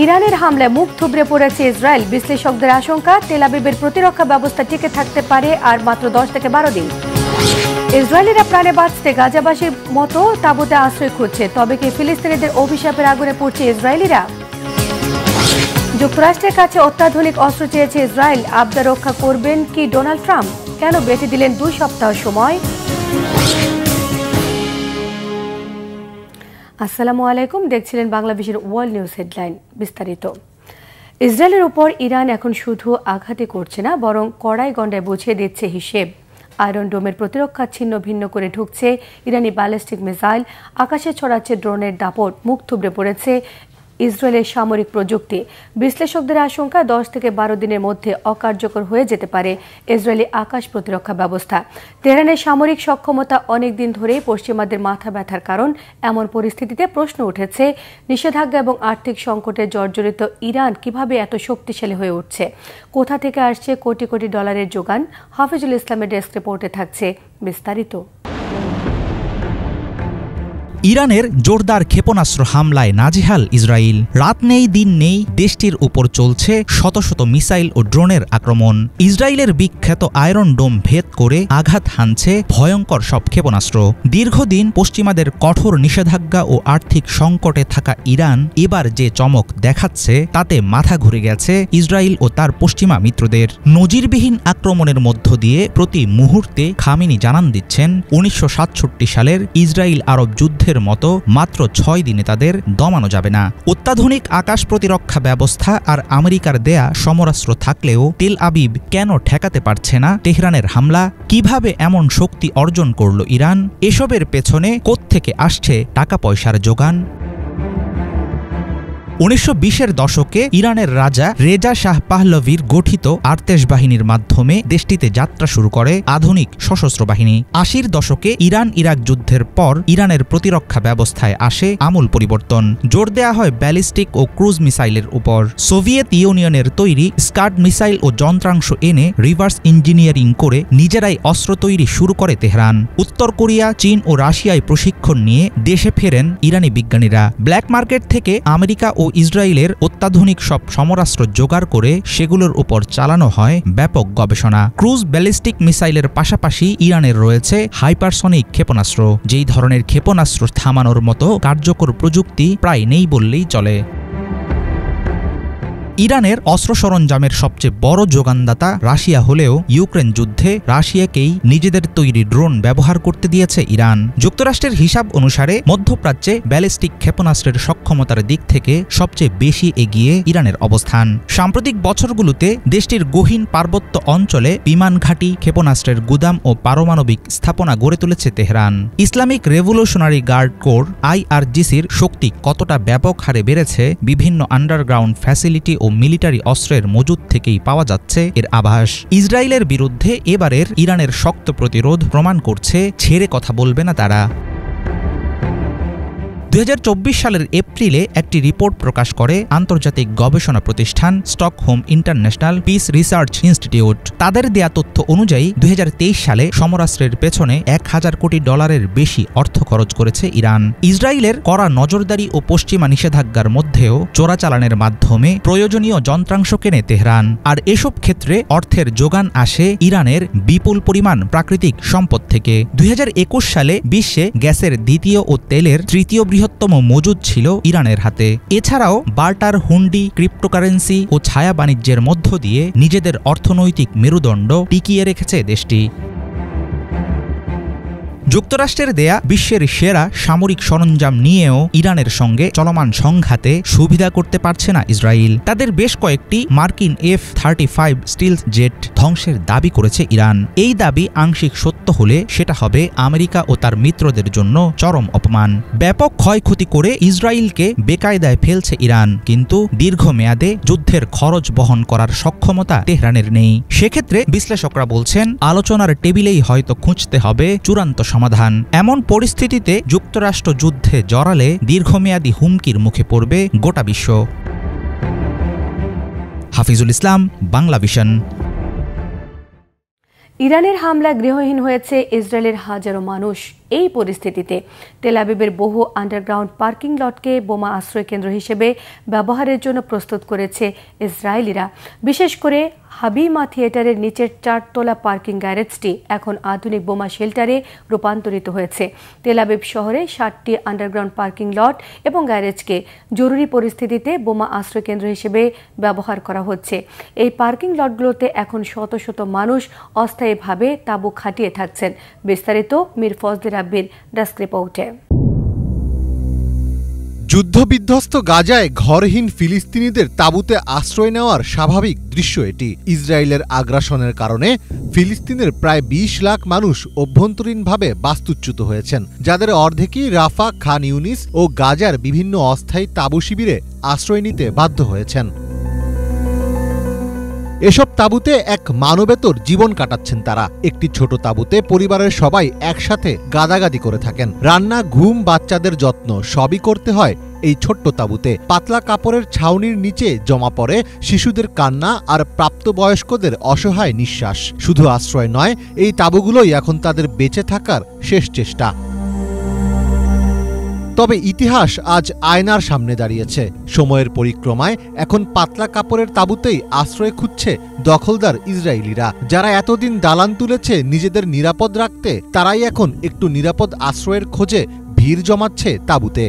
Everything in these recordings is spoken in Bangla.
ইরানের হামলায় মুখ থুবড়ে পড়েছে ইসরায়েল। বিশ্লেষকদের আশঙ্কা, তেল আবিবের প্রতিরক্ষা ব্যবস্থা টিকে থাকতে পারে আর মাত্র 10 থেকে 12 দিন। ইসরায়েলিরা প্রাণে বাঁচতে গাজাবাসীর মতো তাঁবুতে আশ্রয় খুঁজছে। তবে কি ফিলিস্তিনিদের অভিশাপের আগুনে পড়ছে ইসরায়েলিরা? যুক্তরাষ্ট্রের কাছে অত্যাধুনিক অস্ত্র চেয়েছে ইসরায়েল। আবদার রক্ষা করবেন কি ডোনাল্ড ট্রাম্প? কেন বেঁধে দিলেন 2 সপ্তাহ সময়? আসসালামু আলাইকুম, দেখছিলেন বাংলাদেশের ওয়ার্ল্ড নিউজ হেডলাইন। বিস্তারিত। ইসরায়েলের উপর ইরান এখন শুধু আঘাতই করছে না, বরং কড়াই গন্ডায় বুঝিয়ে দিচ্ছে হিসেব। আয়রন ডোমের প্রতিরক্ষা ছিন্ন ভিন্ন করে ঢুকছে ইরানি ব্যালিস্টিক মিসাইল, আকাশে ছড়াচ্ছে ড্রোনের দাপট, মুখ থুবড়ে পড়েছে ইসরায়েলের সামরিক প্রযুক্তি। বিশ্লেষকদের আশঙ্কা 10 থেকে 12 দিনের মধ্যে অকার্যকর হয়ে যেতে পারে ইসরায়েলি আকাশ প্রতিরক্ষা ব্যবস্থা। তেহরানের সামরিক সক্ষমতা অনেকদিন ধরেই পশ্চিমাদের মাথা ব্যথার কারণ। এমন পরিস্থিতিতে প্রশ্ন উঠেছে, নিষেধাজ্ঞা এবং আর্থিক সংকটে জর্জরিত ইরান কিভাবে এত শক্তিশালী হয়ে উঠছে? কোথা থেকে আসছে কোটি কোটি ডলারের যোগান? হাফিজুল ইসলামের ডেস্ক রিপোর্টে থাকছে বিস্তারিত। ইরানের জোরদার ক্ষেপণাস্ত্র হামলায় নাজেহাল ইসরায়েল। রাত নেই দিন নেই, দেশটির উপর চলছে শত শত মিসাইল ও ড্রোনের আক্রমণ। ইসরায়েলের বিখ্যাত আয়রন ডোম ভেদ করে আঘাত হানছে ভয়ঙ্কর সব ক্ষেপণাস্ত্র। দীর্ঘদিন পশ্চিমাদের কঠোর নিষেধাজ্ঞা ও আর্থিক সংকটে থাকা ইরান এবার যে চমক দেখাচ্ছে তাতে মাথা ঘুরে গেছে ইসরায়েল ও তার পশ্চিমা মিত্রদের। নজিরবিহীন আক্রমণের মধ্য দিয়ে প্রতি মুহূর্তে খামেনি জানান দিচ্ছেন 1967 সালের ইসরায়েল আরব যুদ্ধের মতো মাত্র 6 দিনে তাদের দমানো যাবে না। অত্যাধুনিক আকাশ প্রতিরক্ষা ব্যবস্থা আর আমেরিকার দেয়া সমরাস্ত্র থাকলেও তেল আবিব কেন ঠেকাতে পারছে না তেহরানের হামলা? কিভাবে এমন শক্তি অর্জন করল ইরান? এসবের পেছনে কোত্থেকে আসছে টাকা পয়সার যোগান? 1920-এর দশকে ইরানের রাজা রেজা শাহ পাহলভির গঠিত আর্তেশ বাহিনীর মাধ্যমে দেশটিতে যাত্রা শুরু করে আধুনিক সশস্ত্র বাহিনী। 80-র দশকে ইরান ইরাক যুদ্ধের পর ইরানের প্রতিরক্ষা ব্যবস্থায় আসে আমূল পরিবর্তন। জোর দেয়া হয় ব্যালিস্টিক ও ক্রুজ মিসাইলের উপর। সোভিয়েত ইউনিয়নের তৈরি স্কাড মিসাইল ও যন্ত্রাংশ এনে রিভার্স ইঞ্জিনিয়ারিং করে নিজেরাই অস্ত্র তৈরি শুরু করে তেহরান। উত্তর কোরিয়া, চীন ও রাশিয়ায় প্রশিক্ষণ নিয়ে দেশে ফেরেন ইরানি বিজ্ঞানীরা। ব্ল্যাক মার্কেট থেকে আমেরিকা ও ইসরায়েলের অত্যাধুনিক সব সমরাস্ত্র জোগাড় করে সেগুলোর উপর চালানো হয় ব্যাপক গবেষণা। ক্রুজ ব্যালিস্টিক মিসাইলের পাশাপাশি ইরানের রয়েছে হাইপারসনিক ক্ষেপণাস্ত্র, যেই ধরনের ক্ষেপণাস্ত্র থামানোর মতো কার্যকর প্রযুক্তি প্রায় নেই বললেই চলে। ইরানের অস্ত্র সরঞ্জামের সবচেয়ে বড় যোগানদাতা রাশিয়া হলেও ইউক্রেন যুদ্ধে রাশিয়াকেই নিজেদের তৈরি ড্রোন ব্যবহার করতে দিয়েছে ইরান। যুক্তরাষ্ট্রের হিসাব অনুসারে মধ্যপ্রাচ্যে ব্যালিস্টিক ক্ষেপণাস্ত্রের সক্ষমতার দিক থেকে সবচেয়ে বেশি এগিয়ে ইরানের অবস্থান। সাম্প্রতিক বছরগুলোতে দেশটির গহীন পার্বত্য অঞ্চলে বিমান ঘাঁটি, ক্ষেপণাস্ত্রের গুদাম ও পারমাণবিক স্থাপনা গড়ে তুলেছে Tehran. Islamic revolutionary guard corps IRGCর শক্তি কতটা ব্যাপক হারে বেড়েছে বিভিন্ন আন্ডারগ্রাউন্ড ফ্যাসিলিটি ও মিলিটারি অস্ত্রের মজুদ থেকেই পাওয়া যাচ্ছে এর আভাস। ইসরায়েলের বিরুদ্ধে এবারের ইরানের শক্ত প্রতিরোধ প্রমাণ করছে ছেড়ে কথা বলবে না তারা। 2024 সালের এপ্রিলে একটি রিপোর্ট প্রকাশ করে আন্তর্জাতিক গবেষণা প্রতিষ্ঠান Stockholm international piece research institute. তাদের দেয়া তথ্য অনুযায়ী 2023 সালে সমরাস্ত্রের পেছনে $1000 কোটি বেশি অর্থ খরচ করেছে ইরান। ইসরায়েলের কড়া নজরদারি ও পশ্চিমা নিষেধাজ্ঞার মধ্যেও চোরাচালানের মাধ্যমে প্রয়োজনীয় যন্ত্রাংশ কেনে তেহরান। আর এসব ক্ষেত্রে অর্থের যোগান আসে ইরানের বিপুল পরিমাণ প্রাকৃতিক সম্পদ থেকে। 2021 সালে বিশ্বে গ্যাসের দ্বিতীয় ও তেলের তৃতীয় বৃহত্তম মজুদ ছিল ইরানের হাতে। এছাড়াও বার্টার, হুন্ডি, ক্রিপ্টোকারেন্সি ও ছায়া বাণিজ্যের মধ্য দিয়ে নিজেদের অর্থনৈতিক মেরুদণ্ড টিকিয়ে রেখেছে দেশটি। যুক্তরাষ্ট্রের দেয়া বিশ্বের সেরা সামরিক সরঞ্জাম নিয়েও ইরানের সঙ্গে চলমান সংঘাতে সুবিধা করতে পারছে না ইসরায়েল। তাদের বেশ কয়েকটি মার্কিন F-35 স্টিলথ জেট ধ্বংসের দাবি করেছে ইরান। এই দাবি আংশিক সত্য হলে সেটা হবে আমেরিকা ও তার মিত্রদের জন্য চরম অপমান। ব্যাপক ক্ষয়ক্ষতি করে ইসরায়েলকে বেকায়দায় ফেলছে ইরান, কিন্তু দীর্ঘমেয়াদে যুদ্ধের খরচ বহন করার সক্ষমতা তেহরানের নেই। সেক্ষেত্রে বিশ্লেষকরা বলছেন আলোচনার টেবিলেই হয়তো খুঁজতে হবে চূড়ান্ত সমাধান। এমন পরিস্থিতিতে যুক্তরাষ্ট্র যুদ্ধে জড়ালে দীর্ঘমেয়াদী হুমকির মুখে পড়বে গোটা বিশ্ব। হাফিজুল ইসলাম, বাংলা ভিশন। ইরানের হামলায় গৃহহীন হয়েছে ইসরায়েলের হাজারো মানুষ। এই পরিস্থিতিতে তেল আবিবের বহু আন্ডারগ্রাউন্ড পার্কিং লটকে বোমা আশ্রয় কেন্দ্র হিসেবে ব্যবহারের জন্য প্রস্তুত করেছে ইসরায়েলিরা। বিশেষ করে হাবিমা থিয়েটারের নিচের 4তলা পার্কিং গ্যারেজটি এখন আধুনিক বোমা শেল্টারে রূপান্তরিত হয়েছে। তেল আবিব শহরে 60টি আন্ডারগ্রাউন্ড পার্কিং লট এবং গ্যারেজকে জরুরি পরিস্থিতিতে বোমা আশ্রয় কেন্দ্র হিসেবে ব্যবহার করা হচ্ছে। এই পার্কিং লটগুলোতে এখন শত শত মানুষ অস্থায়ীভাবে তাঁবু খাটিয়ে থাকছেন। বিস্তারিত মীর ফজলে রাব্বির ডেস্ক রিপোর্টে। যুদ্ধবিধ্বস্ত গাজায় ঘরহীন ফিলিস্তিনিদের তাঁবুতে আশ্রয় নেওয়ার স্বাভাবিক দৃশ্য এটি। ইসরায়েলের আগ্রাসনের কারণে ফিলিস্তিনের প্রায় 20 লাখ মানুষ অভ্যন্তরীণভাবে বাস্তুচ্যুত হয়েছেন, যাদের অর্ধেকই রাফা, খান ইউনিস ও গাজার বিভিন্ন অস্থায়ী তাঁবু শিবিরে আশ্রয় নিতে বাধ্য হয়েছেন। এসব তাঁবুতে এক মানবেতর জীবন কাটাচ্ছেন তারা। একটি ছোট তাঁবুতে পরিবারের সবাই একসাথে গাদাগাদি করে থাকেন। রান্না, ঘুম, বাচ্চাদের যত্ন সবই করতে হয় এই ছোট্ট তাঁবুতে। পাতলা কাপড়ের ছাউনির নিচে জমা পড়ে শিশুদের কান্না আর প্রাপ্তবয়স্কদের অসহায় নিঃশ্বাস। শুধু আশ্রয় নয়, এই তাঁবুগুলোই এখন তাদের বেঁচে থাকার শেষ চেষ্টা। তবে ইতিহাস আজ আয়নার সামনে দাঁড়িয়েছে। সময়ের পরিক্রমায় এখন পাতলা কাপড়ের তাঁবুতেই আশ্রয় খুঁজছে দখলদার ইসরায়েলিরা। যারা এতদিন দালান তুলেছে নিজেদের নিরাপদ রাখতে, তারাই এখন একটু নিরাপদ আশ্রয়ের খোঁজে ভিড় জমাচ্ছে তাঁবুতে।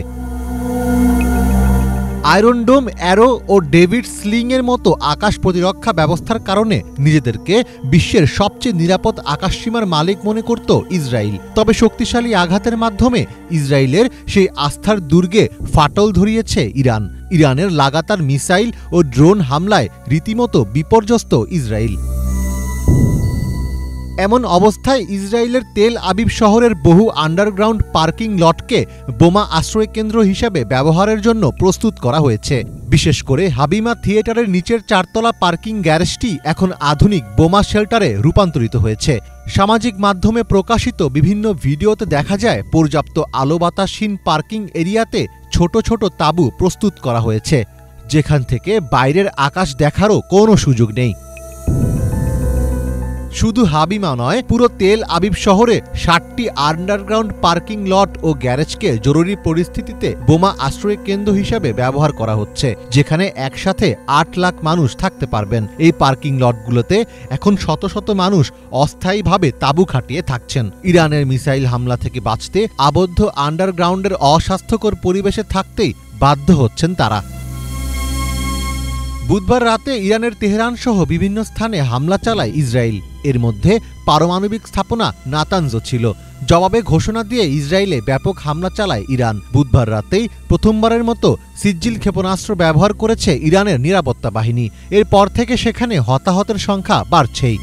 আয়রন ডোম, অ্যারো ও ডেভিড স্লিংয়ের মতো আকাশ প্রতিরক্ষা ব্যবস্থার কারণে নিজেদেরকে বিশ্বের সবচেয়ে নিরাপদ আকাশসীমার মালিক মনে করত ইসরায়েল। তবে শক্তিশালী আঘাতের মাধ্যমে ইসরায়েলের সেই আস্থার দুর্গে ফাটল ধরিয়েছে ইরান। ইরানের লাগাতার মিসাইল ও ড্রোন হামলায় রীতিমতো বিপর্যস্ত ইসরায়েল। এমন অবস্থায় ইসরায়েলের তেল আবিব শহরের বহু আন্ডারগ্রাউন্ড পার্কিং লটকে বোমা আশ্রয় কেন্দ্র হিসেবে ব্যবহারের জন্য প্রস্তুত করা হয়েছে। বিশেষ করে হাবিমা থিয়েটারের নিচের 4তলা পার্কিং গ্যারেজটি এখন আধুনিক বোমা শেল্টারে রূপান্তরিত হয়েছে। সামাজিক মাধ্যমে প্রকাশিত বিভিন্ন ভিডিওতে দেখা যায় পর্যাপ্ত আলো বাতাসহীন পার্কিং এরিয়াতে ছোট ছোট তাঁবু প্রস্তুত করা হয়েছে, যেখান থেকে বাইরের আকাশ দেখারও কোনো সুযোগ নেই। শুধু হাবিমা নয়, পুরো তেল আবিব শহরে 60টি আন্ডারগ্রাউন্ড পার্কিং লট ও গ্যারেজকে জরুরি পরিস্থিতিতে বোমা আশ্রয় কেন্দ্র হিসেবে ব্যবহার করা হচ্ছে, যেখানে একসাথে 8 লাখ মানুষ থাকতে পারবেন। এই পার্কিং লটগুলোতে এখন শত শত মানুষ অস্থায়ীভাবে তাঁবু খাটিয়ে থাকছেন। ইরানের মিসাইল হামলা থেকে বাঁচতে আবদ্ধ আন্ডারগ্রাউন্ডের অস্বাস্থ্যকর পরিবেশে থাকতেই বাধ্য হচ্ছেন তারা। বুধবার রাতে ইরানের তেহরান সহ বিভিন্ন স্থানে হামলা চালায় ইসরায়েল। এর মধ্যে পারমাণবিক স্থাপনা নাতানজও ছিল। জবাবে ঘোষণা দিয়ে ইসরায়েলে ব্যাপক হামলা চালায় ইরান। বুধবার রাতেই প্রথমবারের মতো সিজ্জিল ক্ষেপণাস্ত্র ব্যবহার করেছে ইরানের নিরাপত্তা বাহিনী। এরপর থেকে সেখানে হতাহতের সংখ্যা বাড়ছেই।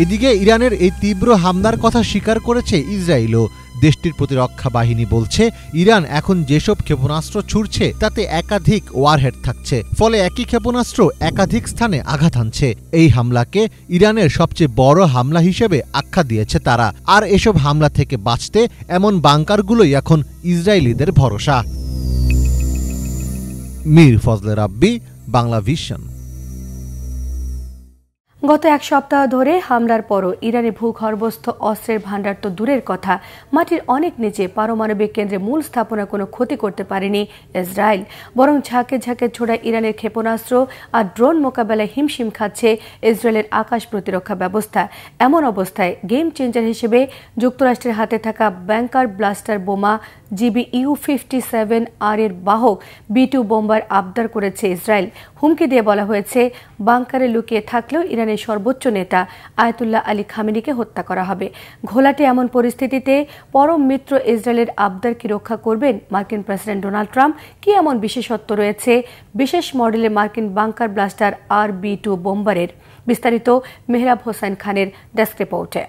এদিকে ইরানের এই তীব্র হামলার কথা স্বীকার করেছে ইসরায়েলও। দেশটির প্রতিরক্ষা বাহিনী বলছে, ইরান এখন যেসব ক্ষেপণাস্ত্র ছুড়ছে তাতে একাধিক ওয়ারহেড থাকছে, ফলে একই ক্ষেপণাস্ত্র একাধিক স্থানে আঘাত হানছে। এই হামলাকে ইরানের সবচেয়ে বড় হামলা হিসেবে আখ্যা দিয়েছে তারা। আর এসব হামলা থেকে বাঁচতে এমন বাংকারগুলোই এখন ইসরায়েলিদের ভরসা। মীর ফজলে রাব্বি, বাংলা ভিশন। গত এক সপ্তাহ ধরে হামলার পরও ইরানে ভূগর্ভস্থ অস্ত্রের ভাণ্ডার তো দূরের কথা, মাটির অনেক নিচে পারমাণবিক কেন্দ্রে মূল স্থাপনা কোনো ক্ষতি করতে পারেনি ইসরায়েল। বরং ঝাঁকে ঝাঁকে ছোড়া ইরানের ক্ষেপণাস্ত্র আর ড্রোন মোকাবেলায় হিমশিম খাচ্ছে ইসরায়েলের আকাশ প্রতিরক্ষা ব্যবস্থা। এমন অবস্থায় গেম চেঞ্জার হিসেবে যুক্তরাষ্ট্রের হাতে থাকা ব্যাংকার ব্লাস্টার বোমা GBU-57R এর বাহক B-2 বোম্বার আবদার করেছে ইসরায়েল। হুমকি দিয়ে বলা হয়েছে, বাংকারে লুকিয়ে থাকলেও ইরানের সর্বোচ্চ নেতা আয়াতুল্লাহ আলী খামেনিকে হত্যা করা হবে। ঘোলাটে এমন পরিস্থিতিতে পরম মিত্র ইসরায়েলের আবদার কি রক্ষা করবেন মার্কিন প্রেসিডেন্ট ডোনাল্ড ট্রাম্প? কি এমন বিশেষত্ব রয়েছে বিশেষ মডেলের মার্কিন বাংকার ব্লাস্টার B-2 বোম্বারের? বিস্তারিত মেহরাব হোসেন খানের ডেস্ক রিপোর্টে।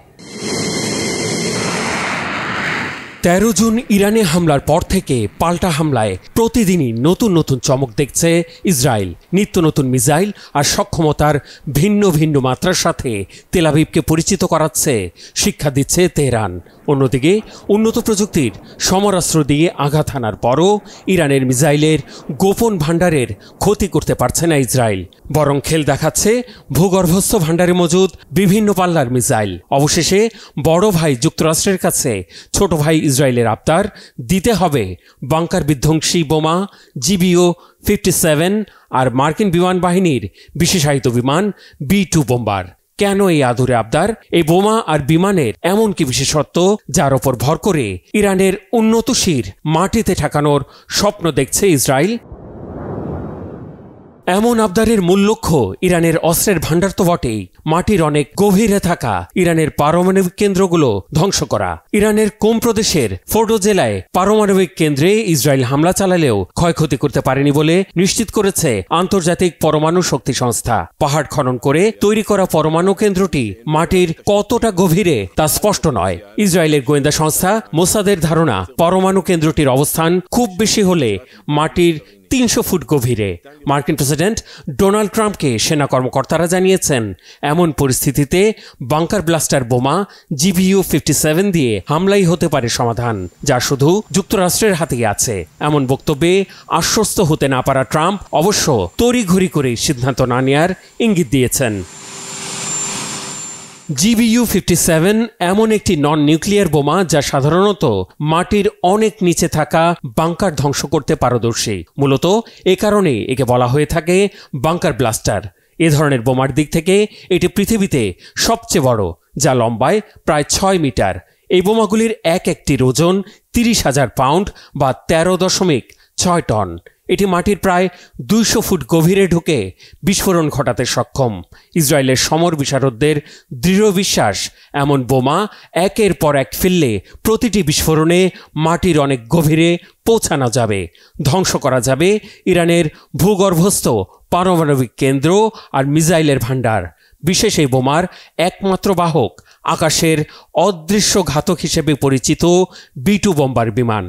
13 জুন ইরানে হামলার পর থেকে পাল্টা হামলায় প্রতিদিনই নতুন নতুন চমক দেখছে ইসরায়েল। নিত্য নতুন মিসাইল আর সক্ষমতার ভিন্ন ভিন্ন মাত্রার সাথে তেল আবিবকে পরিচিত করাচ্ছে, শিক্ষা দিচ্ছে তেহরান। অন্যদিকে উন্নত প্রযুক্তির সমরাস্ত্র দিয়ে আঘাত হানার পরও ইরানের মিসাইলের গোপন ভাণ্ডারের ক্ষতি করতে পারছে না ইসরায়েল, বরং খেল দেখাচ্ছে ভূগর্ভস্থ ভাণ্ডারে মজুদ বিভিন্ন পাল্লার মিসাইল। অবশেষে বড় ভাই যুক্তরাষ্ট্রের কাছে ছোট ভাই ইসরায়েলের আবদার দিতে হবে বাংকার বিধ্বংসী বোমা GBU-57 আর মার্কিন বিমান বাহিনীর বিশেষায়িত বিমান B-2 বোম্বার। কেন এই আদুরে আবদার? এই বোমা আর বিমানের এমন কি বিশেষত্ব যার ওপর ভর করে ইরানের উন্নত শির মাটিতে ঠেকানোর স্বপ্ন দেখছে ইসরায়েল? এমন আবদারের মূল লক্ষ্য ইরানের অস্ত্রের ভাণ্ডার তো বটেই, মাটির অনেক গভীরে থাকা ইরানের পারমাণবিক কেন্দ্রগুলো ধ্বংস করা। ইরানের কোম প্রদেশের ফোর্ডো জেলায় পারমাণবিক কেন্দ্রে ইসরায়েল হামলা চালালেও ক্ষয়ক্ষতি করতে পারেনি বলে নিশ্চিত করেছে আন্তর্জাতিক পরমাণু শক্তি সংস্থা। পাহাড় খনন করে তৈরি করা পরমাণু কেন্দ্রটি মাটির কতটা গভীরে তা স্পষ্ট নয়। ইসরায়েলের গোয়েন্দা সংস্থা মোসাদের ধারণা, পরমাণু কেন্দ্রটির অবস্থান খুব বেশি হলে মাটির 300 ফুট গভীরে। মার্কিন প্রেসিডেন্ট ডোনাল্ড ট্রাম্পকে সেনা কর্মকর্তারা জানিয়েছেন, এমন পরিস্থিতিতে বাংকার ব্লাস্টার বোমা GBU-57 দিয়ে হামলাই হতে পারে সমাধান, যা শুধু যুক্তরাষ্ট্রের হাতেই আছে। এমন বক্তব্যে আশ্বস্ত হতে না পারা ট্রাম্প অবশ্য তড়িঘড়ি করে সিদ্ধান্ত না নেয়ার ইঙ্গিত দিয়েছেন। GBU-57 এমন একটি নন নিউক্লিয়ার বোমা যা সাধারণত মাটির অনেক নিচে থাকা বাংকার ধ্বংস করতে পারদর্শী। মূলত এ কারণে একে বলা হয়ে থাকে বাংকার ব্লাস্টার। এ ধরনের বোমার দিক থেকে এটি পৃথিবীতে সবচেয়ে বড়, যা লম্বায় প্রায় 6 মিটার। এই বোমাগুলির এক একটির ওজন 30,000 পাউন্ড বা 13.6 টন। এটি মাটির প্রায় 200 ফুট গভীরে ঢুকে বিস্ফোরণ ঘটাতে সক্ষম। ইসরায়েলের সমর বিশারদদের দৃঢ় বিশ্বাস, এমন বোমা একের পর এক ফেললে প্রতিটি বিস্ফোরণে মাটির অনেক গভীরে পৌঁছানো যাবে, ধ্বংস করা যাবে ইরানের ভূগর্ভস্থ পারমাণবিক কেন্দ্র আর মিসাইলের ভাণ্ডার। বিশেষ এই বোমার একমাত্র বাহক আকাশের অদৃশ্য ঘাতক হিসেবে পরিচিত B-2 বোম্বার বিমান।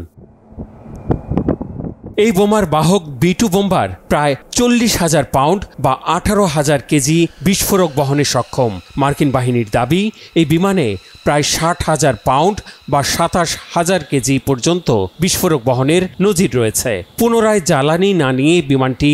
এই বোমার বাহক B-2 বোম্বার প্রায় 40,000 পাউন্ড বা 18,000 কেজি বিস্ফোরক বহনে সক্ষম। মার্কিন বাহিনীর দাবি, এই বিমানে প্রায় 60,000 পাউন্ড বা 27,000 কেজি পর্যন্ত বিস্ফোরক বহনের নজির রয়েছে। পুনরায় জ্বালানি না নিয়ে বিমানটি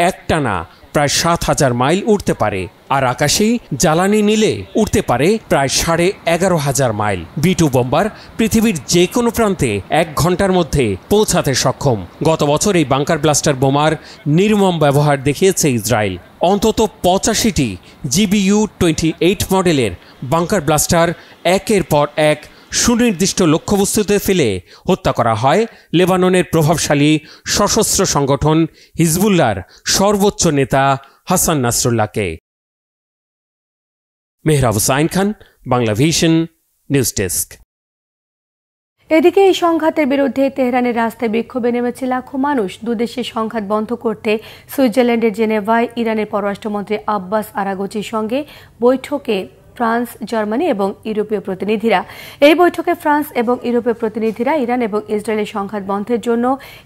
একটানা প্রায় 7,000 মাইল উড়তে পারে, আর আকাশেই জ্বালানি নিলে উড়তে পারে প্রায় 11,500 মাইল। B-2 বোম্বার পৃথিবীর যে কোনো প্রান্তে 1 ঘন্টার মধ্যে পৌঁছাতে সক্ষম। গত বছর এই বাংকার ব্লাস্টার বোমার নির্মম ব্যবহার দেখিয়েছে ইসরায়েল। অন্তত 85টি GBU-28 মডেলের বাংকার ব্লাস্টার একের পর এক সুনির্দিষ্ট লক্ষ্যবস্তুতে ফেলে হত্যা করা হয় লেবাননের প্রভাবশালী সশস্ত্র সংগঠন হিজবুল্লাহর সর্বোচ্চ নেতা Hasan নাসরুল্লাহকে। Mehrab Hussain Khan, Bangla vision, news desk. এদিকে এই সংঘাতের বিরুদ্ধে তেহরানের রাস্তায় বিক্ষোভে নেমেছে লাখো মানুষ। দুদেশের সংঘাত বন্ধ করতে সুইজারল্যান্ডের জেনেভায় ইরানের পররাষ্ট্রমন্ত্রী আব্বাস আরাগচির সঙ্গে বৈঠকে ফ্রান্স, জার্মানি এবং ইউরোপীয় প্রতিনিধিরা। এই বৈঠকে ফ্রান্স এবং ইউরোপীয় প্রতিনিধিরা ইরান এবং ইসরায়েলের সংঘাত বন্ধের জন্য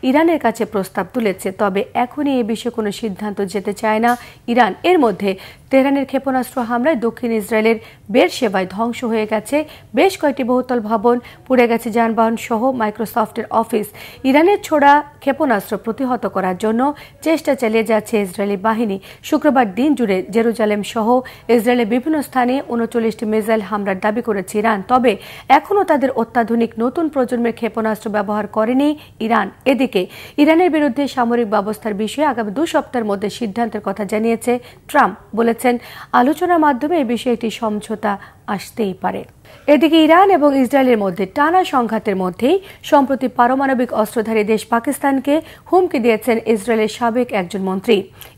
ইরানের কাছে প্রস্তাব তুলেছে। তবে এখনই এই বিষয়ে কোনো সিদ্ধান্ত যেতে চায় না ইরান। এর মধ্যে তেহরানের ক্ষেপণাস্ত্র হামলায় দক্ষিণ ইসরায়েলের বেরশেবায় ধ্বংস হয়ে গেছে বেশ কয়েকটি বহুতল ভবন, পুড়ে গেছে যানবাহন সহ মাইক্রোসফটের অফিস। ইরানের ছোড়া ক্ষেপণাস্ত্র প্রতিহত করার জন্য চেষ্টা চালিয়ে যাচ্ছে ইসরায়েলি বাহিনী। শুক্রবার দিন জুড়ে জেরুজালেম সহ ইসরায়েলের বিভিন্ন স্থানে 39টি মিসাইল হামলার দাবি করেছে ইরান। তবে এখনও তাদের অত্যাধুনিক নতুন প্রজন্মের ক্ষেপণাস্ত্র ব্যবহার করেনি ইরান। এদিকে ইরানের বিরুদ্ধে সামরিক ব্যবস্থার বিষয়ে আগামী 2 সপ্তাহের মধ্যে সিদ্ধান্তের কথা জানিয়েছে ট্রাম্প। বলেছেন, আলোচনার মাধ্যমে এই বিষয়ে একটি সমঝোতা আসতেই পারে। এদিকে ইরান এবং ইসরায়েলের মধ্যে টানা সংঘাতের মধ্যেই সম্প্রতি পারমাণবিক অস্ত্রধারী দেশ পাকিস্তানকে হুমকি দিয়েছেন ইসরায়েলের সাবেক একজন মন্ত্রী।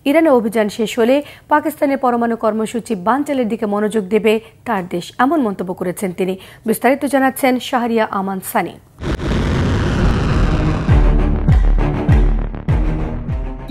ইরানে অভিযান শেষ হলে পাকিস্তানের পরমাণু কর্মসূচি বানচালের দিকে মনোযোগ দেবে তার দেশ, এমন মন্তব্য করেছেন তিনি। বিস্তারিত জানাচ্ছেন শাহরিয়া আমান সানি।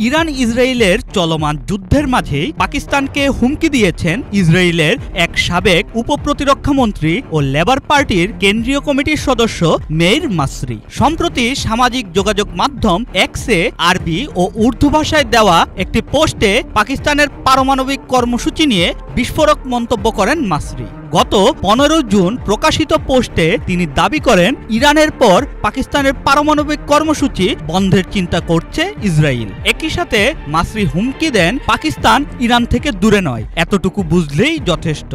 ইরান ইসরায়েলের চলমান যুদ্ধের মাঝেই পাকিস্তানকে হুমকি দিয়েছেন ইসরায়েলের এক সাবেক উপপ্রতিরক্ষামন্ত্রী ও লেবার পার্টির কেন্দ্রীয় কমিটির সদস্য মেইর মাসরি। সম্প্রতি সামাজিক যোগাযোগ মাধ্যম এক্সে আরবি ও উর্দু ভাষায় দেওয়া একটি পোস্টে পাকিস্তানের পারমাণবিক কর্মসূচি নিয়ে বিস্ফোরক মন্তব্য করেন মাসরি। গত 15 জুন প্রকাশিত পোস্টে তিনি দাবি করেন, ইরানের পর পাকিস্তানের পারমাণবিক কর্মসূচি বন্ধের চিন্তা করছে ইসরায়েল। একই সাথে মাসরি হুমকি দেন, পাকিস্তান ইরান থেকে দূরে নয়, এতটুকু বুঝলেই যথেষ্ট।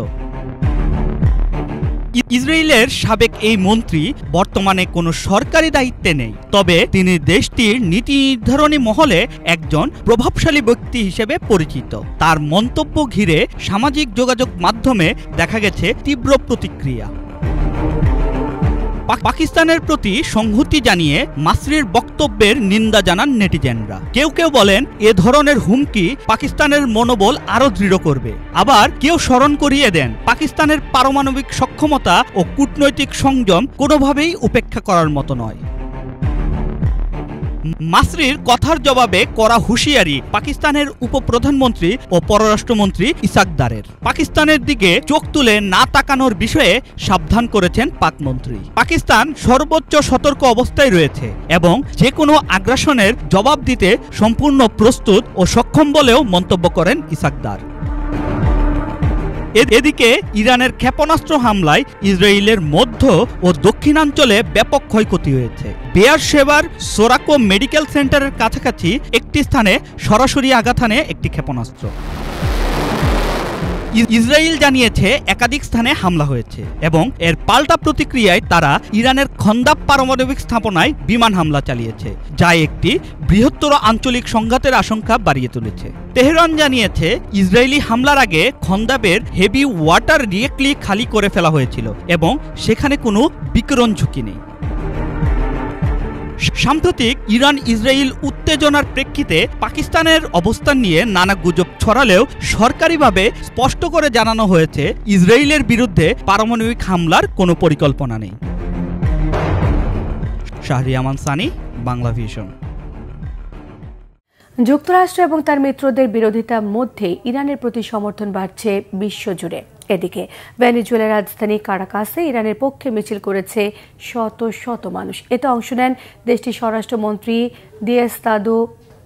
ইসরায়েলের সাবেক এই মন্ত্রী বর্তমানে কোনো সরকারি দায়িত্বে নেই, তবে তিনি দেশটির নীতি নির্ধারণী মহলে একজন প্রভাবশালী ব্যক্তি হিসেবে পরিচিত। তার মন্তব্য ঘিরে সামাজিক যোগাযোগ মাধ্যমে দেখা গেছে তীব্র প্রতিক্রিয়া। পাকিস্তানের প্রতি সংহতি জানিয়ে মাসরির বক্তব্যের নিন্দা জানান নেটিজেনরা। কেউ কেউ বলেন, এ ধরনের হুমকি পাকিস্তানের মনোবল আরো দৃঢ় করবে। আবার কেউ স্মরণ করিয়ে দেন, পাকিস্তানের পারমাণবিক সক্ষমতা ও কূটনৈতিক সংযম কোনোভাবেই উপেক্ষা করার মতো নয়। মাসরির কথার জবাবে করা হুঁশিয়ারি পাকিস্তানের উপপ্রধানমন্ত্রী ও পররাষ্ট্রমন্ত্রী ইসাকদারের। পাকিস্তানের দিকে চোখ তুলে না তাকানোর বিষয়ে সাবধান করেছেন পাকমন্ত্রী। পাকিস্তান সর্বোচ্চ সতর্ক অবস্থায় রয়েছে এবং যে কোনো আগ্রাসনের জবাব দিতে সম্পূর্ণ প্রস্তুত ও সক্ষম বলেও মন্তব্য করেন ইসাকদার। এদিকে ইরানের ক্ষেপণাস্ত্র হামলায় ইসরায়েলের মধ্য ও দক্ষিণাঞ্চলে ব্যাপক ক্ষয়ক্ষতি হয়েছে। বেয়ারশেবার সোরাকো মেডিকেল সেন্টারের কাছাকাছি একটি স্থানে সরাসরি আঘাত হানে একটি ক্ষেপণাস্ত্র। ইসরায়েল জানিয়েছে একাধিক স্থানে হামলা হয়েছে এবং এর পাল্টা প্রতিক্রিয়ায় তারা ইরানের খন্দাব পারমাণবিক স্থাপনায় বিমান হামলা চালিয়েছে, যা একটি বৃহত্তর আঞ্চলিক সংঘাতের আশঙ্কা বাড়িয়ে তুলেছে। তেহরান জানিয়েছে ইসরায়েলি হামলার আগে খন্দাবের হেভি ওয়াটার রিয়েক্টলি খালি করে ফেলা হয়েছিল এবং সেখানে কোনো বিকিরণ ঝুঁকি নেই। সাম্প্রতিক ইরান ইসরায়েল উত্তেজনার প্রেক্ষিতে পাকিস্তানের অবস্থান নিয়ে নানা গুজব ছড়ালেও সরকারিভাবে স্পষ্ট করে জানানো হয়েছে, ইসরায়েলের বিরুদ্ধে পারমাণবিক হামলার কোনো পরিকল্পনা নেই। শাহরিয়ামান সানি, বাংলা ভিশন। যুক্তরাষ্ট্র এবং তার মিত্রদের বিরোধিতার মধ্যে ইরানের প্রতি সমর্থন বাড়ছে বিশ্বজুড়ে। এদিকে ভেনেজুয়েলার রাজধানী কারাকাসে ইরানের পক্ষে মিছিল করেছে শত শত মানুষ। এতে অংশ নেন দেশটির স্বরাষ্ট্রমন্ত্রী দিয়েস্তাদো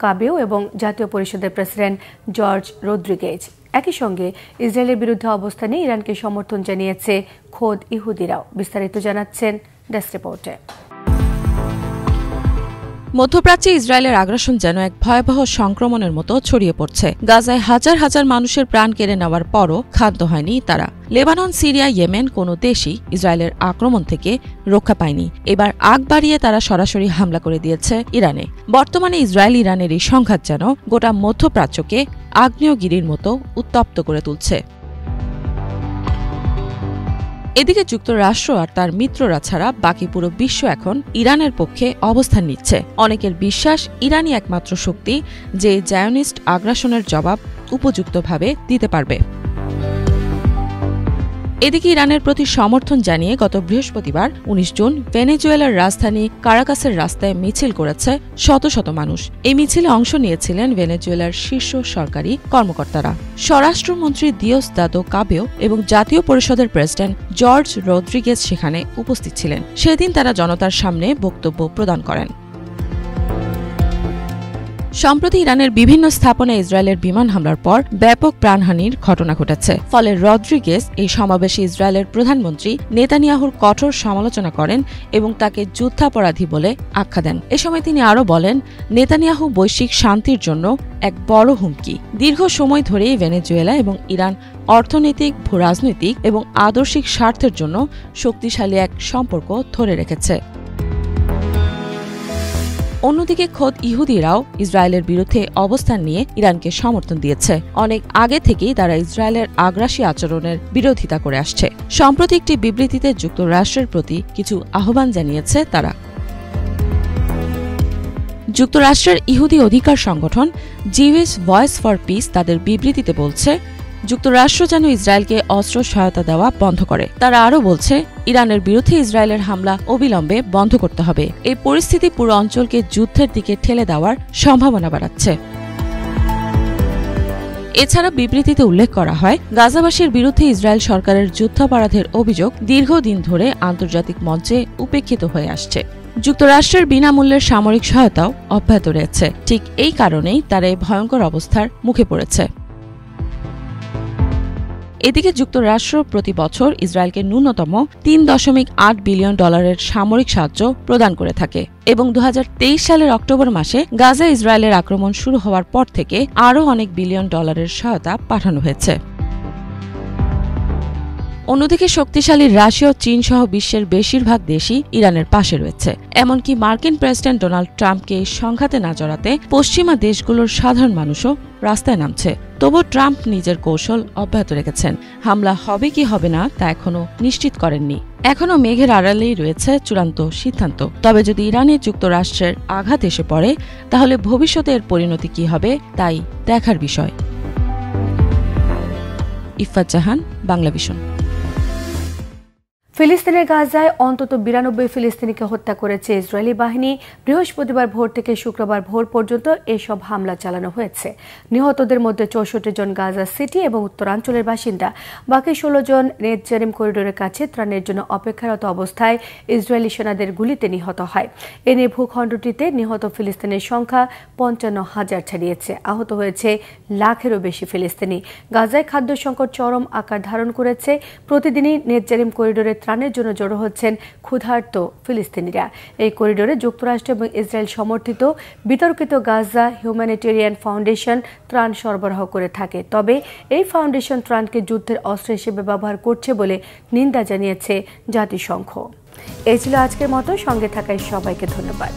কাবেও এবং জাতীয় পরিষদের প্রেসিডেন্ট জর্জ রদ্রিগেজ। একই সঙ্গে ইসরায়েলের বিরুদ্ধে অবস্থানে ইরানকে সমর্থন জানিয়েছে খোদ ইহুদিরাও। বিস্তারিত জানাচ্ছেন ডেস্ক রিপোর্টে। মধ্যপ্রাচ্যে ইসরায়েলের আগ্রাসন যেন এক ভয়াবহ সংক্রমণের মতো ছড়িয়ে পড়ছে। গাজায় হাজার হাজার মানুষের প্রাণ কেড়ে নেওয়ার পরও ক্ষান্ত হয়নি তারা। লেবানন, সিরিয়া, ইয়েমেন কোনো দেশই ইসরায়েলের আক্রমণ থেকে রক্ষা পায়নি। এবার আগ বাড়িয়ে তারা সরাসরি হামলা করে দিয়েছে ইরানে। বর্তমানে ইসরায়েল ইরানের এই সংঘাত যেন গোটা মধ্যপ্রাচ্যকে আগ্নেয়গিরির মতো উত্তপ্ত করে তুলছে। এদিকে যুক্তরাষ্ট্র আর তার মিত্ররা ছাড়া বাকি পুরো বিশ্ব এখন ইরানের পক্ষে অবস্থান নিচ্ছে। অনেকের বিশ্বাস, ইরানই একমাত্র শক্তি যে জায়নিস্ট আগ্রাসনের জবাব উপযুক্তভাবে দিতে পারবে। এদিকে ইরানের প্রতি সমর্থন জানিয়ে গত বৃহস্পতিবার 19 জুন ভেনেজুয়েলার রাজধানী কারাকাসের রাস্তায় মিছিল করেছে শত শত মানুষ। এই মিছিলে অংশ নিয়েছিলেন ভেনেজুয়েলার শীর্ষ সরকারি কর্মকর্তারা। স্বরাষ্ট্রমন্ত্রী দিয়েস্তাদো কাবেও এবং জাতীয় পরিষদের প্রেসিডেন্ট জর্জ রদ্রিগেজ সেখানে উপস্থিত ছিলেন। সেদিন তারা জনতার সামনে বক্তব্য প্রদান করেন। সম্প্রতি ইরানের বিভিন্ন স্থাপনায় ইসরায়েলের বিমান হামলার পর ব্যাপক প্রাণহানির ঘটনা ঘটেছে। ফলে রদ্রিগেজ এই সমাবেশে ইসরায়েলের প্রধানমন্ত্রী নেতানিয়াহুর কঠোর সমালোচনা করেন এবং তাকে যুদ্ধাপরাধী বলে আখ্যা দেন। এ সময় তিনি আরও বলেন, নেতানিয়াহু বৈশ্বিক শান্তির জন্য এক বড় হুমকি। দীর্ঘ সময় ধরেই ভেনেজুয়েলা এবং ইরান অর্থনৈতিক, ভূরাজনৈতিক এবং আদর্শিক স্বার্থের জন্য শক্তিশালী এক সম্পর্ক ধরে রেখেছে। অন্যদিকে খোদ ইহুদিরাও ইসরায়েলের বিরুদ্ধে অবস্থান নিয়ে ইরানকে সমর্থন দিয়েছে। অনেক আগে থেকেই তারা ইসরায়েলের আগ্রাসী আচরণের বিরোধিতা করে আসছে। সম্প্রতি একটি বিবৃতিতে যুক্তরাষ্ট্রের প্রতি কিছু আহ্বান জানিয়েছে তারা। যুক্তরাষ্ট্রের ইহুদি অধিকার সংগঠন জিউইশ ভয়েস ফর পিস তাদের বিবৃতিতে বলছে, যুক্তরাষ্ট্র যেন ইসরায়েলকে অস্ত্র সহায়তা দেওয়া বন্ধ করে। তারা আরও বলছে, ইরানের বিরুদ্ধে ইসরায়েলের হামলা অবিলম্বে বন্ধ করতে হবে। এই পরিস্থিতি পুরো অঞ্চলকে যুদ্ধের দিকে ঠেলে দেওয়ার সম্ভাবনা বাড়াচ্ছে। এছাড়া বিবৃতিতে উল্লেখ করা হয়, গাজাবাসীর বিরুদ্ধে ইসরায়েল সরকারের যুদ্ধাপরাধের অভিযোগ দীর্ঘদিন ধরে আন্তর্জাতিক মঞ্চে উপেক্ষিত হয়ে আসছে। যুক্তরাষ্ট্রের বিনামূল্যের সামরিক সহায়তাও অব্যাহত রয়েছে। ঠিক এই কারণেই তারা এই ভয়ঙ্কর অবস্থার মুখে পড়েছে। এদিকে যুক্তরাষ্ট্র প্রতি বছর ইসরায়েলকে ন্যূনতম $3.8 বিলিয়ন সামরিক সাহায্য প্রদান করে থাকে এবং 2023 সালের অক্টোবর মাসে গাজা ইসরায়েলের আক্রমণ শুরু হওয়ার পর থেকে আরও অনেক বিলিয়ন ডলারের সহায়তা পাঠানো হয়েছে। অন্যদিকে শক্তিশালী রাশিয়া ও চীন সহ বিশ্বের বেশিরভাগ দেশই ইরানের পাশে রয়েছে। এমনকি মার্কিন প্রেসিডেন্ট ডোনাল্ড ট্রাম্পকে এই সংঘাতে না জড়াতে পশ্চিমা দেশগুলোর সাধারণ মানুষও রাস্তায় নামছে। তবু ট্রাম্প নিজের কৌশল অব্যাহত রেখেছেন। হামলা হবে কি হবে না তা এখনও নিশ্চিত করেননি। এখনও মেঘের আড়ালেই রয়েছে চূড়ান্ত সিদ্ধান্ত। তবে যদি ইরানে যুক্তরাষ্ট্রের আঘাত এসে পড়ে, তাহলে ভবিষ্যতের পরিণতি কি হবে তাই দেখার বিষয়। ইফফাত জাহান, বাংলাভিশন। ফিলিস্তিনের গাজায় অন্তত 92 ফিলিস্তিনিকে হত্যা করেছে ইসরায়েলি বাহিনী। বৃহস্পতিবার ভোর থেকে শুক্রবার ভোর পর্যন্ত এসব হামলা চালানো হয়েছে। নিহতদের মধ্যে 64 জন গাজা সিটি এবং উত্তরাঞ্চলের বাসিন্দা। বাকি 16 জন নেতজারিম করিডোরের কাছে ত্রাণের জন্য অপেক্ষারত অবস্থায় ইসরায়েলি সেনাদের গুলিতে নিহত হয়। এ নিয়ে ভূখণ্ডটিতে নিহত ফিলিস্তিনের সংখ্যা 55,000 ছাড়িয়েছে। আহত হয়েছে লাখেরও বেশি ফিলিস্তিনি। গাজায় খাদ্য সংকট চরম আকার ধারণ করেছে। প্রতিদিনই নেতজারিম করিডোরে ত্রাণের জন্য জড়ো হচ্ছেন ক্ষুধার্ত ফিলিস্তিনিরা। এই করিডোরে যুক্তরাষ্ট্র এবং ইসরায়েল সমর্থিত বিতর্কিত গাজা হিউম্যানিটেরিয়ান ফাউন্ডেশন ত্রাণ সরবরাহ করে থাকে। তবে এই ফাউন্ডেশন ত্রাণকে যুদ্ধের অস্ত্র হিসেবে ব্যবহার করছে বলে নিন্দা জানিয়েছে জাতিসংঘ। এই ছিল আজকের মতো। সঙ্গে থাকায় সবাইকে ধন্যবাদ।